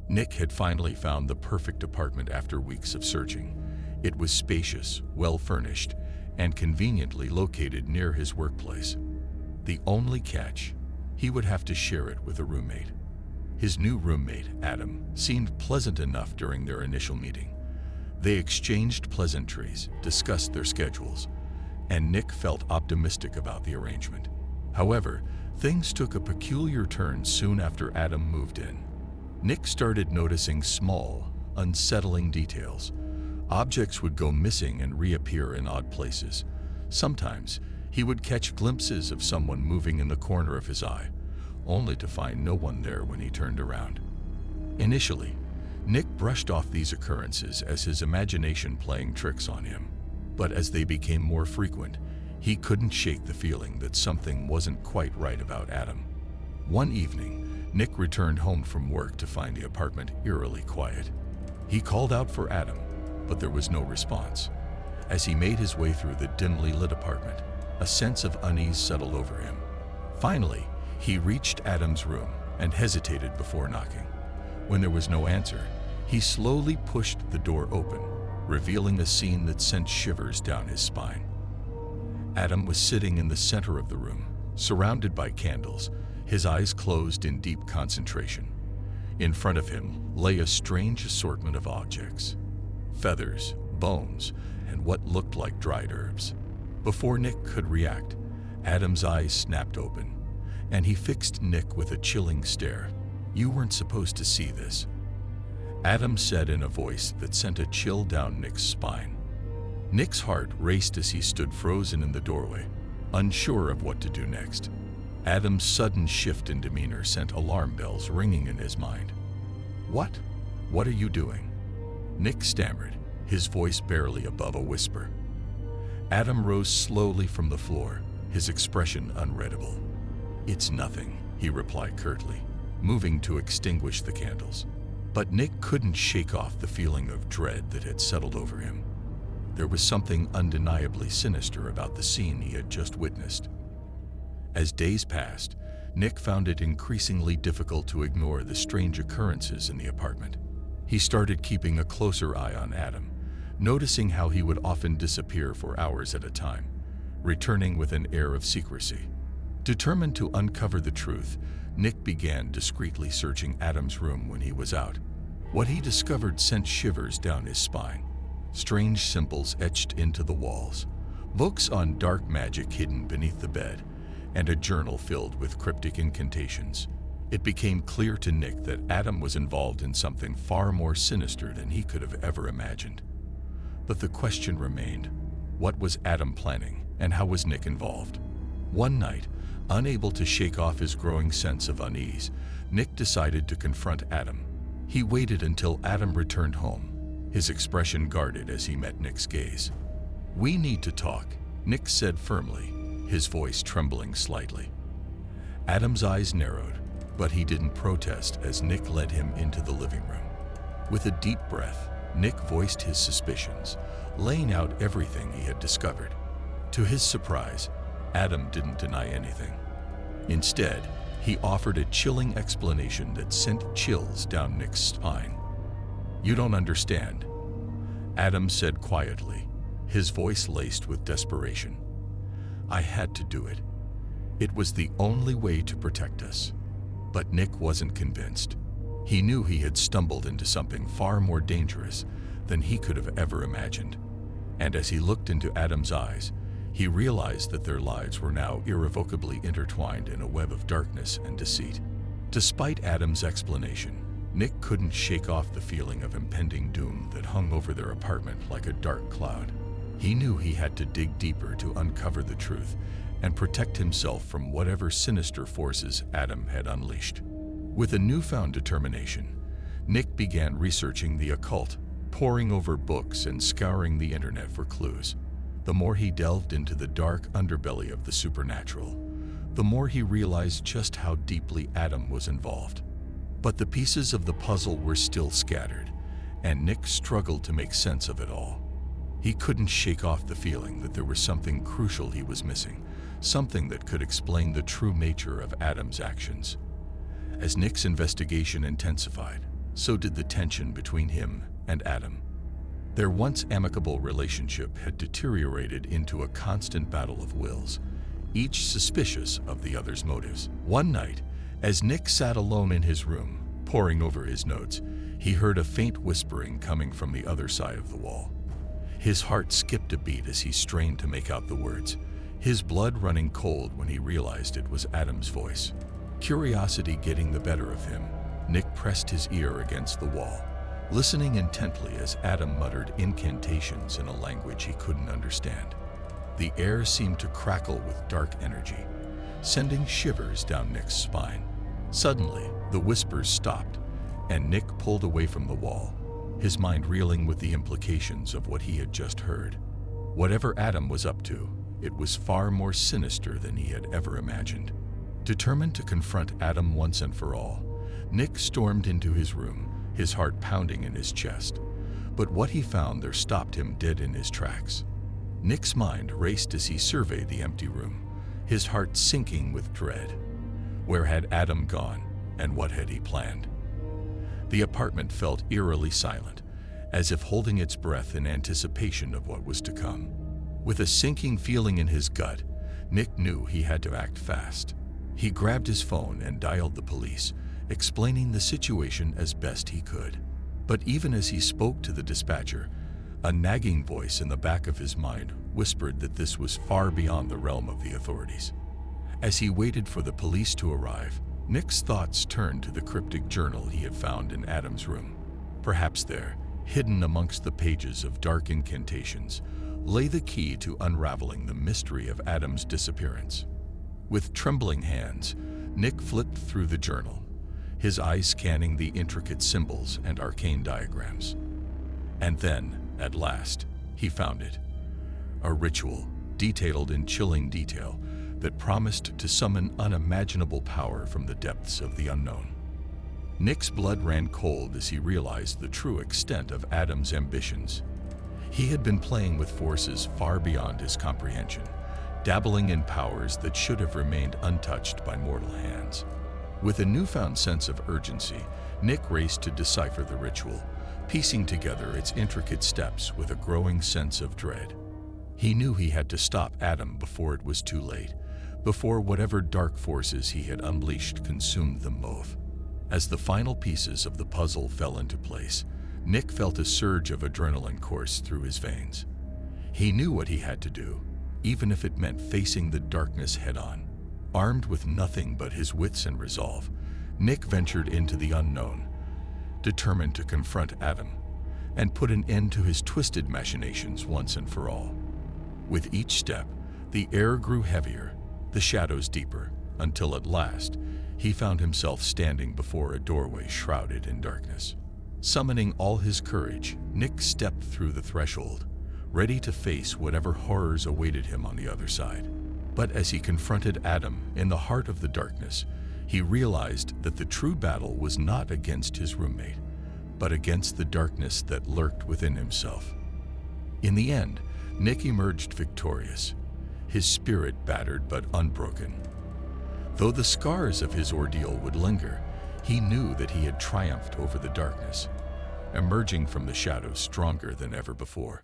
Nick had finally found the perfect apartment after weeks of searching. It was spacious, well-furnished, and conveniently located near his workplace. The only catch, he would have to share it with a roommate. His new roommate, Adam, seemed pleasant enough during their initial meeting. They exchanged pleasantries, discussed their schedules, and Nick felt optimistic about the arrangement. However, things took a peculiar turn soon after Adam moved in. Nick started noticing small, unsettling details. Objects would go missing and reappear in odd places. Sometimes, he would catch glimpses of someone moving in the corner of his eye, only to find no one there when he turned around. Initially, Nick brushed off these occurrences as his imagination playing tricks on him. But as they became more frequent, he couldn't shake the feeling that something wasn't quite right about Adam. One evening, Nick returned home from work to find the apartment eerily quiet. He called out for Adam, but there was no response. As he made his way through the dimly lit apartment, a sense of unease settled over him. Finally, he reached Adam's room and hesitated before knocking. When there was no answer, he slowly pushed the door open, revealing a scene that sent shivers down his spine. Adam was sitting in the center of the room, surrounded by candles, his eyes closed in deep concentration. In front of him lay a strange assortment of objects: feathers, bones, and what looked like dried herbs. Before Nick could react, Adam's eyes snapped open, and he fixed Nick with a chilling stare. "You weren't supposed to see this," Adam said in a voice that sent a chill down Nick's spine. Nick's heart raced as he stood frozen in the doorway, unsure of what to do next. Adam's sudden shift in demeanor sent alarm bells ringing in his mind. "What? What are you doing?" Nick stammered, his voice barely above a whisper. Adam rose slowly from the floor, his expression unreadable. "It's nothing," he replied curtly, moving to extinguish the candles. But Nick couldn't shake off the feeling of dread that had settled over him. There was something undeniably sinister about the scene he had just witnessed. As days passed, Nick found it increasingly difficult to ignore the strange occurrences in the apartment. He started keeping a closer eye on Adam, noticing how he would often disappear for hours at a time, returning with an air of secrecy. Determined to uncover the truth, Nick began discreetly searching Adam's room when he was out. What he discovered sent shivers down his spine. Strange symbols etched into the walls, books on dark magic hidden beneath the bed, and a journal filled with cryptic incantations. It became clear to Nick that Adam was involved in something far more sinister than he could have ever imagined. But the question remained, what was Adam planning, and how was Nick involved? One night, unable to shake off his growing sense of unease, Nick decided to confront Adam. He waited until Adam returned home, his expression guarded as he met Nick's gaze. "We need to talk," Nick said firmly, his voice trembling slightly. Adam's eyes narrowed, but he didn't protest as Nick led him into the living room. With a deep breath, Nick voiced his suspicions, laying out everything he had discovered. To his surprise, Adam didn't deny anything. Instead, he offered a chilling explanation that sent chills down Nick's spine. "You don't understand," Adam said quietly, his voice laced with desperation. "I had to do it. It was the only way to protect us." But Nick wasn't convinced. He knew he had stumbled into something far more dangerous than he could have ever imagined. And as he looked into Adam's eyes, he realized that their lives were now irrevocably intertwined in a web of darkness and deceit. Despite Adam's explanation, Nick couldn't shake off the feeling of impending doom that hung over their apartment like a dark cloud. He knew he had to dig deeper to uncover the truth and protect himself from whatever sinister forces Adam had unleashed. With a newfound determination, Nick began researching the occult, poring over books and scouring the internet for clues. The more he delved into the dark underbelly of the supernatural, the more he realized just how deeply Adam was involved. But the pieces of the puzzle were still scattered, and Nick struggled to make sense of it all. He couldn't shake off the feeling that there was something crucial he was missing, something that could explain the true nature of Adam's actions. As Nick's investigation intensified, so did the tension between him and Adam. Their once amicable relationship had deteriorated into a constant battle of wills, each suspicious of the other's motives. One night, as Nick sat alone in his room, poring over his notes, he heard a faint whispering coming from the other side of the wall. His heart skipped a beat as he strained to make out the words, his blood running cold when he realized it was Adam's voice. Curiosity getting the better of him, Nick pressed his ear against the wall, listening intently as Adam muttered incantations in a language he couldn't understand. The air seemed to crackle with dark energy, sending shivers down Nick's spine. Suddenly, the whispers stopped, and Nick pulled away from the wall, his mind reeling with the implications of what he had just heard. Whatever Adam was up to, it was far more sinister than he had ever imagined. Determined to confront Adam once and for all, Nick stormed into his room, his heart pounding in his chest. But what he found there stopped him dead in his tracks. Nick's mind raced as he surveyed the empty room, his heart sinking with dread. Where had Adam gone, and what had he planned? The apartment felt eerily silent, as if holding its breath in anticipation of what was to come. With a sinking feeling in his gut, Nick knew he had to act fast. He grabbed his phone and dialed the police, explaining the situation as best he could. But even as he spoke to the dispatcher, a nagging voice in the back of his mind whispered that this was far beyond the realm of the authorities. As he waited for the police to arrive, Nick's thoughts turned to the cryptic journal he had found in Adam's room. Perhaps there, hidden amongst the pages of dark incantations, lay the key to unraveling the mystery of Adam's disappearance. With trembling hands, Nick flipped through the journal, his eyes scanning the intricate symbols and arcane diagrams. And then, at last, he found it. A ritual, detailed in chilling detail, that promised to summon unimaginable power from the depths of the unknown. Nick's blood ran cold as he realized the true extent of Adam's ambitions. He had been playing with forces far beyond his comprehension, dabbling in powers that should have remained untouched by mortal hands. With a newfound sense of urgency, Nick raced to decipher the ritual, piecing together its intricate steps with a growing sense of dread. He knew he had to stop Adam before it was too late, before whatever dark forces he had unleashed consumed them both. As the final pieces of the puzzle fell into place, Nick felt a surge of adrenaline course through his veins. He knew what he had to do, even if it meant facing the darkness head-on. Armed with nothing but his wits and resolve, Nick ventured into the unknown, determined to confront Adam and put an end to his twisted machinations once and for all. With each step, the air grew heavier, the shadows deeper, until at last, he found himself standing before a doorway shrouded in darkness. Summoning all his courage, Nick stepped through the threshold, ready to face whatever horrors awaited him on the other side. But as he confronted Adam in the heart of the darkness, he realized that the true battle was not against his roommate, but against the darkness that lurked within himself. In the end, Nick emerged victorious, his spirit battered but unbroken. Though the scars of his ordeal would linger, he knew that he had triumphed over the darkness, emerging from the shadows stronger than ever before.